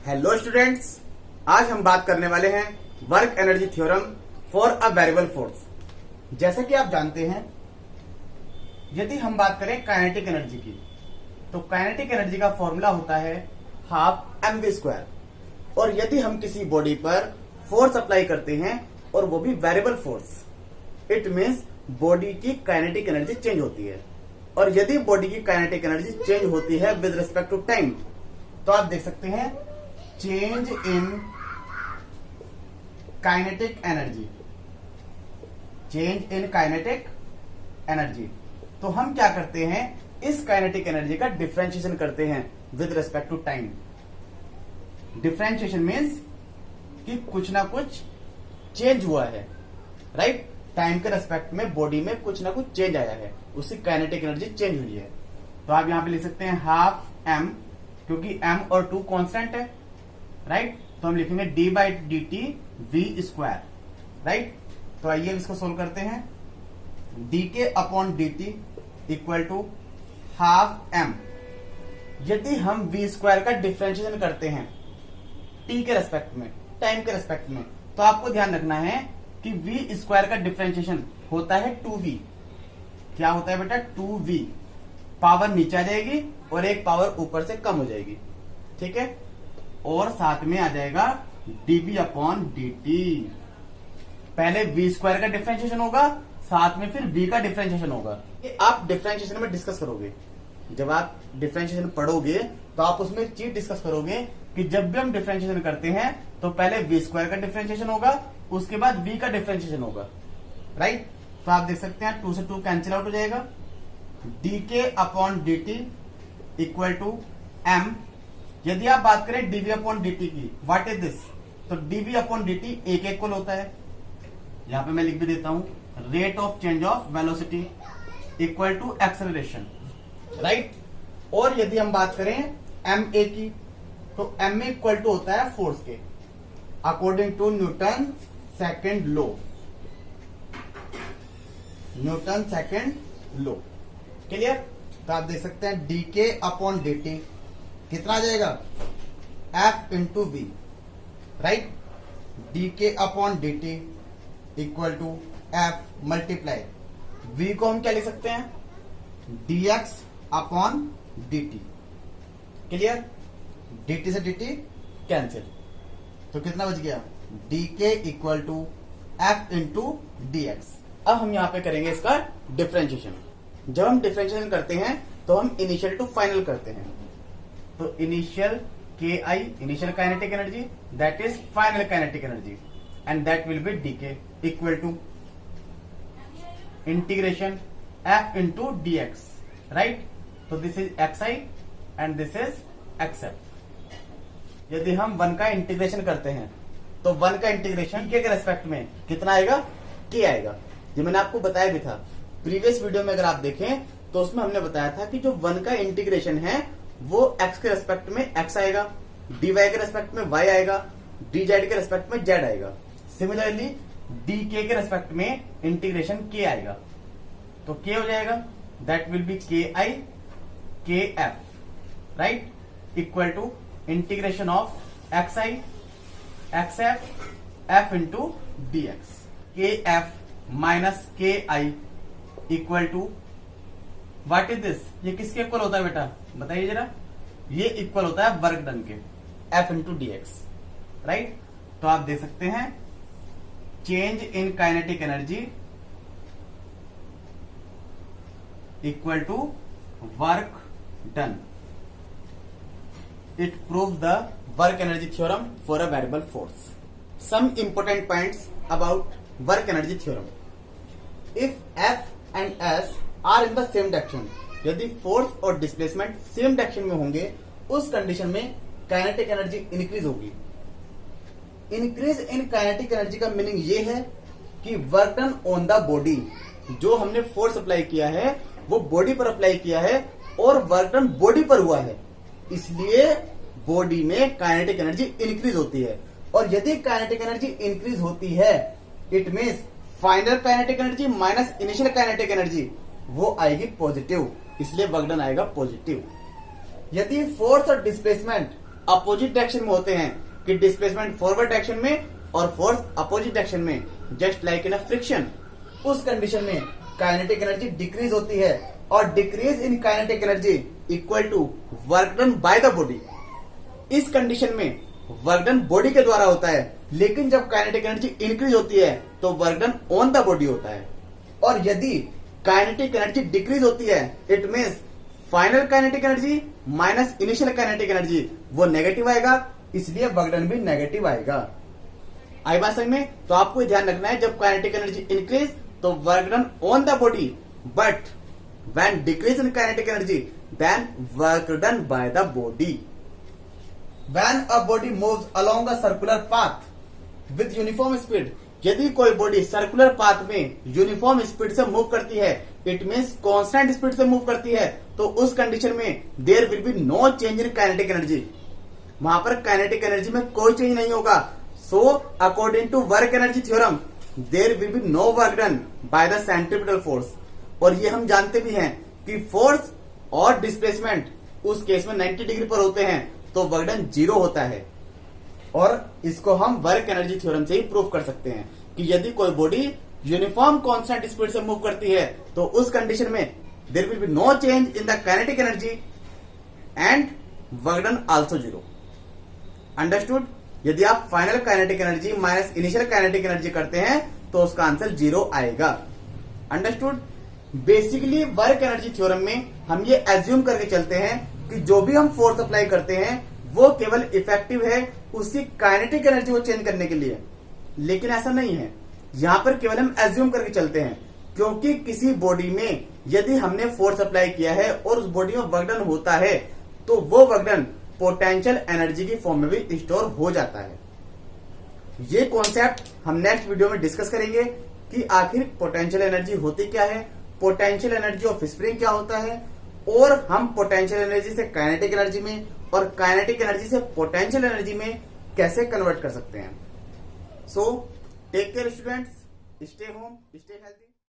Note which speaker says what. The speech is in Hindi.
Speaker 1: हेलो स्टूडेंट्स, आज हम बात करने वाले हैं work energy theorem for a variable force. जैसा कि आप जानते हैं, यदि हम बात करें काइनेटिक एनर्जी की, तो काइनेटिक एनर्जी का फॉर्मूला होता है हाफ एम वी स्क्वायर। और यदि हम किसी बॉडी पर फोर्स अप्लाई करते हैं और वो भी variable force, it means body की काइनेटिक एनर्जी चेंज होती है। और यदि बॉडी की काइनेटिक एनर्जी चेंज होती है विद रिस्पेक्ट टू टाइम, तो आप देख सकते हैं change in kinetic energy, change in kinetic energy. तो हम क्या करते हैं, इस काइनेटिक एनर्जी का डिफरेंशिएशन करते हैं with respect to time. Differentiation means कि कुछ ना कुछ चेंज हुआ है, राइट। टाइम के रेस्पेक्ट में बॉडी में कुछ ना कुछ चेंज आया है, उसकी काइनेटिक एनर्जी चेंज हुई है। तो आप यहां पे लिख सकते हैं हाफ एम, क्योंकि एम और 2 कांस्टेंट है, राइट। तो हम लिखेंगे d by d t v square, right. तो आइए इसको सोल्व करते हैं। डी के upon d t equal to half m. यदि हम वी स्क्वायर का डिफरेंशिएशन करते हैं टी के रेस्पेक्ट में, टाइम के रेस्पेक्ट में, तो आपको ध्यान रखना है कि वी स्क्वायर का डिफरेंशिएशन होता है 2v। क्या होता है बेटा? 2v। पावर नीचे आ जाएगी और एक पावर ऊपर से कम हो जाएगी, ठीक है। और साथ में आ जाएगा dv अपॉन dt। पहले v स्क्वायर का डिफरेंशिएशन होगा, साथ में फिर v का डिफरेंशिएशन होगा। ये आप डिफरेंशिएशन में डिस्कस करोगे। जब आप डिफरेंशिएशन पढ़ोगे तो आप उसमें एक चीज डिस्कस करोगे कि जब भी हम डिफरेंशिएशन करते हैं तो पहले v स्क्वायर का डिफरेंशिएशन होगा, उसके बाद v का डिफरेंशिएशन होगा, राइट। तो आप देख सकते हैं 2 से 2 कैंसिल आउट हो जाएगा। dk upon dt equal to m। यदि आप बात करें dv अपॉन dt की, व्हाट इज दिस? तो dv अपॉन dt एक इक्वल होता है, यहां पे मैं लिख भी देता हूं, rate of change of velocity equal to acceleration, right. और यदि हम बात करें ma की, तो ma इक्वल टू होता है फोर्स के according to Newton second law, Newton second law. Clear? तो आप देख सकते हैं dk अपॉन dt कितना आ जाएगा? f into v, right. dk upon dt equal to f multiply v को हम क्या लिख सकते हैं? dx upon dt। Clear? dt से dt कैंसिल, तो कितना बच गया? dk equal to f into dx। अब हम यहां पे करेंगे इसका डिफरेंशिएशन। जब हम डिफरेंशिएशन करते हैं तो हम इनिशियल टू फाइनल करते हैं। तो इनिशियल के I, initial kinetic energy, that is final kinetic energy, and that will be D K equal to integration F into D x, right. तो this is X I and this is X F. यदि हम 1 का इंटीग्रेशन करते हैं तो 1 का इंटीग्रेशन के रेस्पेक्ट में कितना आएगा? के आएगा। ये मैंने आपको बताया भी था प्रीवियस वीडियो में, अगर आप देखें तो उसमें हमने बताया था कि जो 1 का इंटीग्रेशन है वो x के रेस्पेक्ट में x आएगा, dy के रेस्पेक्ट में y आएगा, dz के रेस्पेक्ट में z आएगा। सिमिलरली dk के रेस्पेक्ट में इंटीग्रेशन k आएगा, तो k हो जाएगा, that will be ki kf, right, equal to integration of xi xf f into dx। kf minus ki equal to what is this? ये किसके इक्वल होता है बेटा? बताइए जरा। ये इक्वल होता है वर्क डन के, f into D x, right. तो आप देख सकते हैं change in kinetic energy equal to work done. It proves the work energy theorem for a variable force. Some important points about work energy theorem. If f and s are in the same direction, यदि फोर्स और डिस्प्लेसमेंट सेम डायरेक्शन में होंगे, उस कंडीशन में काइनेटिक एनर्जी इंक्रीज होगी। इंक्रीज इन काइनेटिक एनर्जी का मीनिंग ये है कि work done on the body, जो हमने फोर्स अप्लाई किया है वो बॉडी पर अप्लाई किया है और वर्क डन बॉडी पर हुआ है, इसलिए बॉडी में काइनेटिक एनर्जी इंक्रीज होती है। और यदि काइनेटिक एनर्जी इंक्रीज होती है, it means final kinetic energy minus initial kinetic energy वो आएगी पॉजिटिव, इसलिए वर्क डन आएगा पॉजिटिव। यदि फोर्स और डिस्प्लेसमेंट अपोजिट डायरेक्शन में होते हैं कि डिस्प्लेसमेंट फॉरवर्ड डायरेक्शन में और फोर्स अपोजिट डायरेक्शन में, just like in a friction, उस कंडीशन में काइनेटिक एनर्जी डिक्रीज होती है और decrease in kinetic energy equal to work done by the body. इस कंडीशन में वर्क डन बॉडी के द्वारा होता है, लेकिन जब काइनेटिक एनर्जी इंक्रीज होती है तो work done on the body होता है। और यदि काइनेटिक एनर्जी डिक्रीज होती है, it means final kinetic energy minus initial kinetic energy वो नेगेटिव आएगा, इसलिए वर्क डन भी नेगेटिव आएगा। आई बात समझ में? तो आपको ध्यान रखना है, जब काइनेटिक एनर्जी इंक्रीज तो work done on the body, but when decrease in kinetic energy then work done by the body. When a body moves along a circular path with uniform speed, यदि कोई बॉडी सर्कुलर पाथ में यूनिफॉर्म स्पीड से मूव करती है, इट मीन्स कांस्टेंट स्पीड से मूव करती है, तो उस कंडीशन में there will be no change in kinetic energy. वहां पर काइनेटिक एनर्जी में कोई चेंज नहीं होगा। So according to work energy theorem there will be no work done by the centripetal force. और ये हम जानते भी हैं कि फोर्स और डिस्प्लेसमेंट उस केस में 90 डिग्री पर होते हैं तो वर्क डन 0 होता है। और इसको हम वर्क एनर्जी थ्योरम से ही प्रूव कर सकते हैं कि यदि कोई बॉडी यूनिफॉर्म कांस्टेंट स्पीड से मूव करती है तो उस कंडीशन में there will be no change in the kinetic energy and work done also 0। Understood? यदि आप final kinetic energy minus initial kinetic energy करते हैं तो उसका आंसर 0 आएगा। Understood? Basically work energy theorem में हम ये एज्यूम करके चलते हैं कि जो भी हम फोर्स अप्लाई करते हैं वो केवल इफेक्टिव है उसकी काइनेटिक एनर्जी को चेंज करने के लिए, लेकिन ऐसा नहीं है। यहां पर केवल हम एज्यूम करके चलते हैं, क्योंकि किसी बॉडी में यदि हमने फोर्स अप्लाई किया है और उस बॉडी में वर्क डन होता है तो वो वर्क डन पोटेंशियल एनर्जी की फॉर्म में भी स्टोर हो जाता है। ये कॉन्सेप्ट हम नेक्स्ट वीडियो में डिस्कस करेंगे कि आखिर पोटेंशियल एनर्जी होती क्या है, पोटेंशियल एनर्जी ऑफ स्प्रिंग क्या होता है, और हम पोटेंशियल एनर्जी से काइनेटिक एनर्जी में और काइनेटिक एनर्जी से पोटेंशियल एनर्जी में कैसे कन्वर्ट कर सकते हैं। So take care students, stay home, stay healthy.